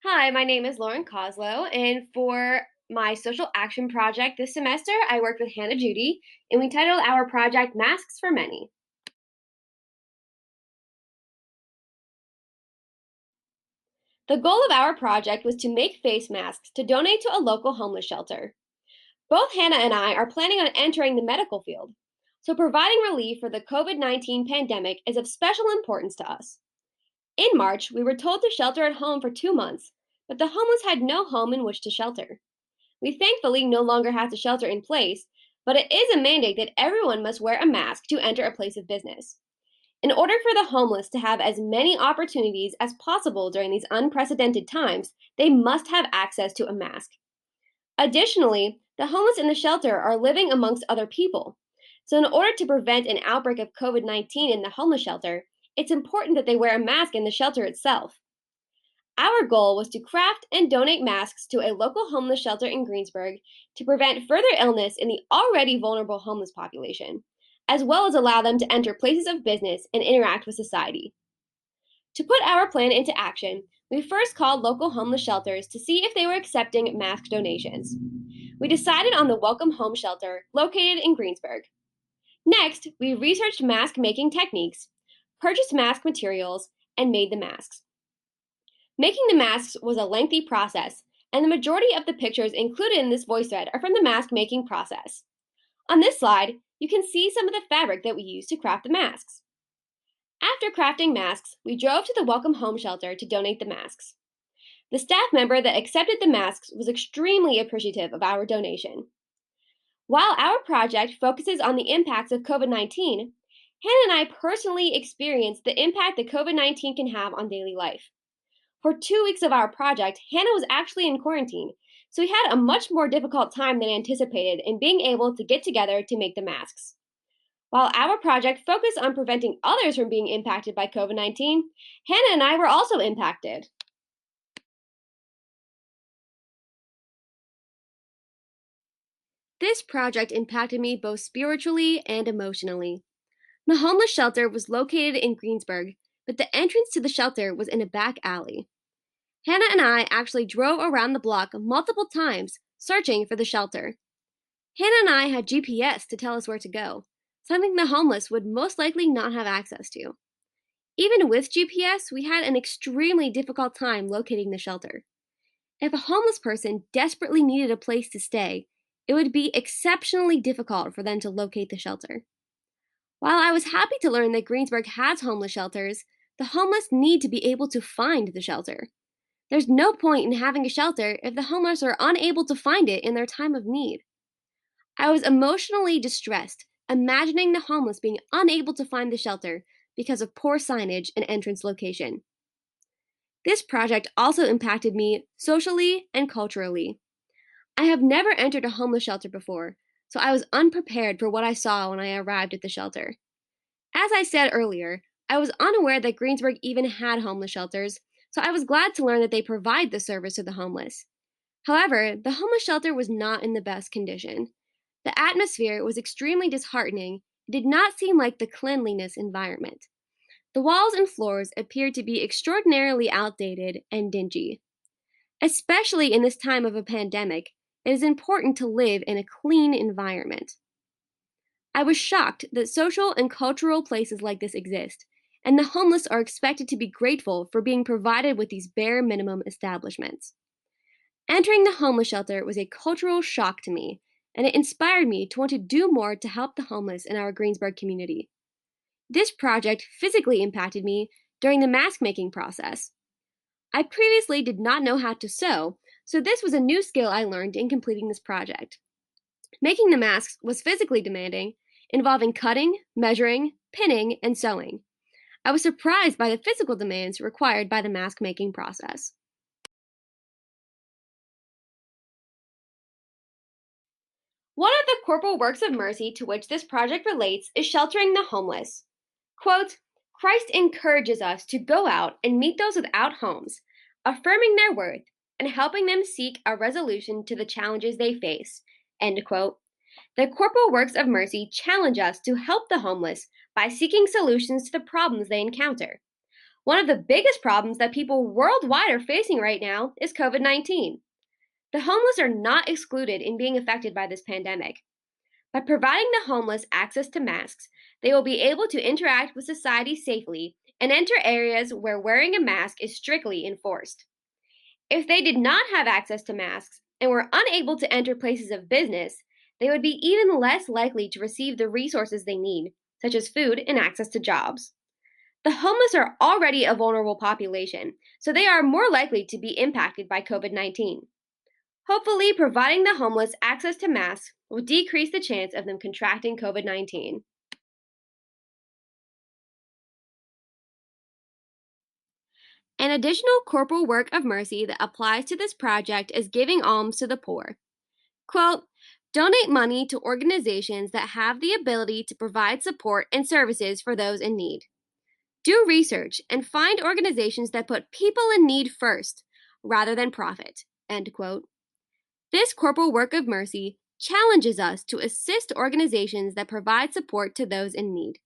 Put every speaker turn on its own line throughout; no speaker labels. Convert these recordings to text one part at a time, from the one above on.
Hi, my name is Lauren Coslow, and for my social action project this semester, I worked with Hannah Judy, and we titled our project Masks for Many. The goal of our project was to make face masks to donate to a local homeless shelter. Both Hannah and I are planning on entering the medical field, so providing relief for the COVID-19 pandemic is of special importance to us. In March, we were told to shelter at home for 2 months, but the homeless had no home in which to shelter. We thankfully no longer have to shelter in place, but it is a mandate that everyone must wear a mask to enter a place of business. In order for the homeless to have as many opportunities as possible during these unprecedented times, they must have access to a mask. Additionally, the homeless in the shelter are living amongst other people. So, in order to prevent an outbreak of COVID 19 in the homeless shelter, it's important that they wear a mask in the shelter itself. Our goal was to craft and donate masks to a local homeless shelter in Greensburg to prevent further illness in the already vulnerable homeless population, as well as allow them to enter places of business and interact with society. To put our plan into action, we first called local homeless shelters to see if they were accepting mask donations. We decided on the Welcome Home Shelter located in Greensburg. Next, we researched mask making techniques, purchased mask materials, and made the masks. Making the masks was a lengthy process, and the majority of the pictures included in this voice thread are from the mask making process. On this slide, you can see some of the fabric that we used to craft the masks. After crafting masks, we drove to the Welcome Home Shelter to donate the masks. The staff member that accepted the masks was extremely appreciative of our donation. While our project focuses on the impacts of COVID 19, Hannah and I personally experienced the impact that COVID 19 can have on daily life. For 2 weeks of our project, Hannah was actually in quarantine, so we had a much more difficult time than anticipated in being able to get together to make the masks. While our project focused on preventing others from being impacted by COVID 19, Hannah and I were also impacted. This project impacted me both spiritually and emotionally. The homeless shelter was located in Greensburg, but the entrance to the shelter was in a back alley. Hannah and I actually drove around the block multiple times searching for the shelter. Hannah and I had GPS to tell us where to go, something the homeless would most likely not have access to. Even with GPS, we had an extremely difficult time locating the shelter. If a homeless person desperately needed a place to stay, it would be exceptionally difficult for them to locate the shelter. While I was happy to learn that Greensburg has homeless shelters, the homeless need to be able to find the shelter. There's no point in having a shelter if the homeless are unable to find it in their time of need. I was emotionally distressed, imagining the homeless being unable to find the shelter because of poor signage and entrance location. This project also impacted me socially and culturally. I have never entered a homeless shelter before, so I was unprepared for what I saw when I arrived at the shelter. As I said earlier, I was unaware that Greensburg even had homeless shelters, so I was glad to learn that they provide this service to the homeless. However, the homeless shelter was not in the best condition. The atmosphere was extremely disheartening. It did not seem like the cleanliness environment. The walls and floors appeared to be extraordinarily outdated and dingy. Especially in this time of a pandemic, it is important to live in a clean environment. I was shocked that social and cultural places like this exist, and the homeless are expected to be grateful for being provided with these bare minimum establishments. Entering the homeless shelter was a cultural shock to me, and it inspired me to want to do more to help the homeless in our Greensburg community. This project physically impacted me during the mask making process. I previously did not know how to sew, so this was a new skill I learned in completing this project. Making the masks was physically demanding, involving cutting, measuring, pinning, and sewing. I was surprised by the physical demands required by the mask making process. One of the corporal works of mercy to which this project relates is sheltering the homeless. Quote, Christ encourages us to go out and meet those without homes, affirming their worth and helping them seek a resolution to the challenges they face. End quote. The corporal works of mercy challenge us to help the homeless by seeking solutions to the problems they encounter. One of the biggest problems that people worldwide are facing right now is COVID 19. The homeless are not excluded in being affected by this pandemic. By providing the homeless access to masks, they will be able to interact with society safely and enter areas where wearing a mask is strictly enforced. If they did not have access to masks and were unable to enter places of business, they would be even less likely to receive the resources they need, such as food and access to jobs. The homeless are already a vulnerable population, so they are more likely to be impacted by COVID 19. Hopefully, providing the homeless access to masks will decrease the chance of them contracting COVID 19. An additional corporal work of mercy that applies to this project is giving alms to the poor. Quote, donate money to organizations that have the ability to provide support and services for those in need. Do research and find organizations that put people in need first, rather than profit. End quote. This corporal work of mercy challenges us to assist organizations that provide support to those in need.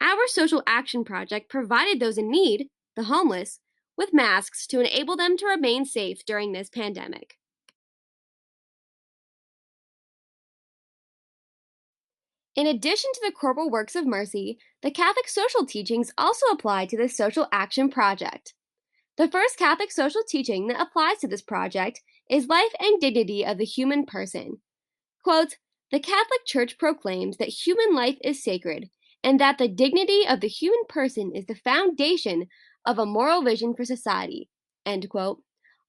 Our social action project provided those in need, the homeless, with masks to enable them to remain safe during this pandemic. In addition to the corporal works of mercy, the Catholic social teachings also apply to this social action project. The first Catholic social teaching that applies to this project is life and dignity of the human person. Quote, the Catholic Church proclaims that human life is sacred and that the dignity of the human person is the foundation of a moral vision for society. End quote.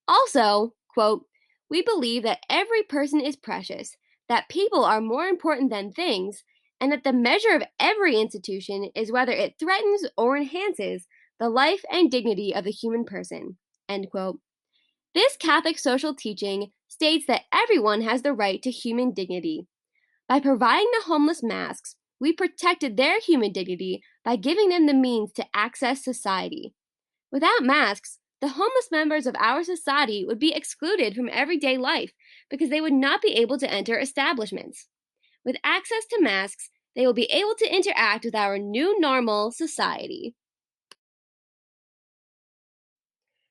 Also, quote, we believe that every person is precious, that people are more important than things, and that the measure of every institution is whether it threatens or enhances the life and dignity of the human person. End quote. This Catholic social teaching states that everyone has the right to human dignity. By providing the homeless masks, we protected their human dignity by giving them the means to access society. Without masks, the homeless members of our society would be excluded from everyday life because they would not be able to enter establishments. With access to masks, they will be able to interact with our new normal society.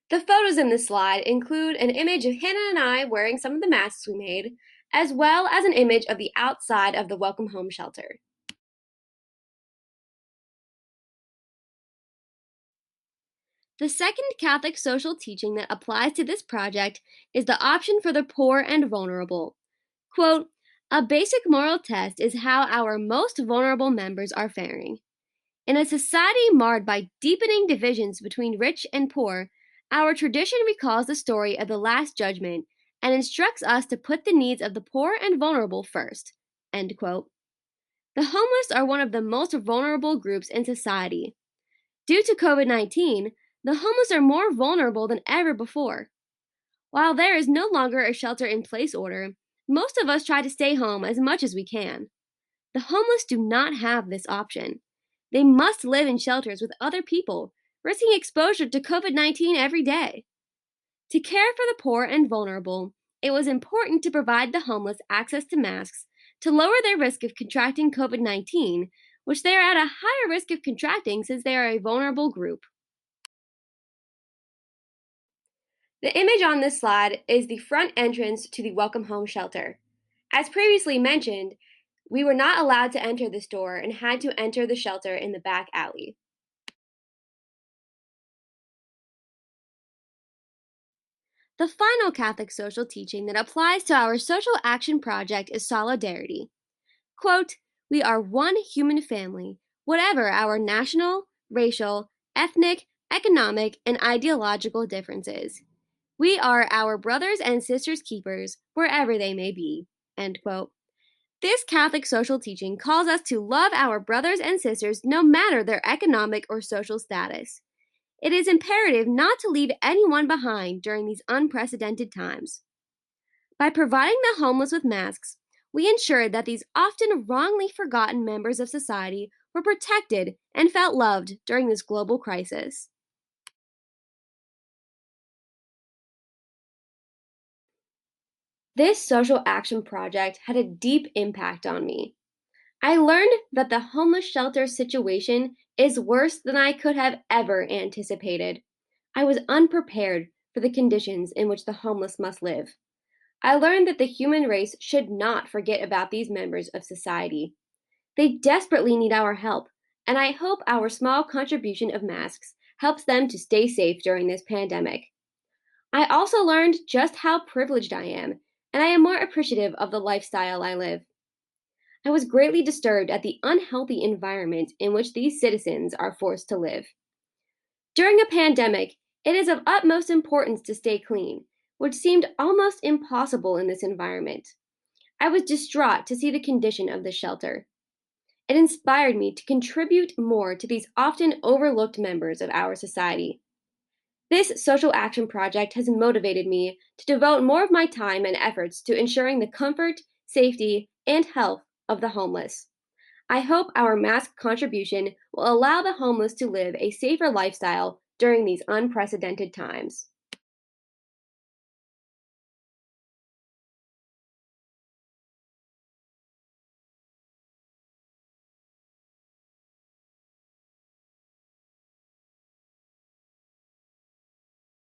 The photos in this slide include an image of Hannah and I wearing some of the masks we made, as well as an image of the outside of the Welcome Home shelter. The second Catholic social teaching that applies to this project is the option for the poor and vulnerable. Quote, a basic moral test is how our most vulnerable members are faring. In a society marred by deepening divisions between rich and poor, our tradition recalls the story of the Last Judgment and instructs us to put the needs of the poor and vulnerable first. End quote. The homeless are one of the most vulnerable groups in society. Due to COVID 19, the homeless are more vulnerable than ever before. While there is no longer a shelter in place order, most of us try to stay home as much as we can. The homeless do not have this option. They must live in shelters with other people, risking exposure to COVID 19 every day. To care for the poor and vulnerable, it was important to provide the homeless access to masks to lower their risk of contracting COVID 19, which they are at a higher risk of contracting since they are a vulnerable group. The image on this slide is the front entrance to the Welcome Home shelter. As previously mentioned, we were not allowed to enter this door and had to enter the shelter in the back alley. The final Catholic social teaching that applies to our social action project is solidarity. Quote, we are one human family, whatever our national, racial, ethnic, economic, and ideological differences. We are our brothers and sisters' keepers, wherever they may be. End quote. This Catholic social teaching calls us to love our brothers and sisters no matter their economic or social status. It is imperative not to leave anyone behind during these unprecedented times. By providing the homeless with masks, we ensured that these often wrongly forgotten members of society were protected and felt loved during this global crisis. This social action project had a deep impact on me. I learned that the homeless shelter situation is worse than I could have ever anticipated. I was unprepared for the conditions in which the homeless must live. I learned that the human race should not forget about these members of society. They desperately need our help, and I hope our small contribution of masks helps them to stay safe during this pandemic. I also learned just how privileged I am, and I am more appreciative of the lifestyle I live. I was greatly disturbed at the unhealthy environment in which these citizens are forced to live. During a pandemic, it is of utmost importance to stay clean, which seemed almost impossible in this environment. I was distraught to see the condition of the shelter. It inspired me to contribute more to these often overlooked members of our society. This social action project has motivated me to devote more of my time and efforts to ensuring the comfort, safety, and health of the homeless. I hope our mask contribution will allow the homeless to live a safer lifestyle during these unprecedented times.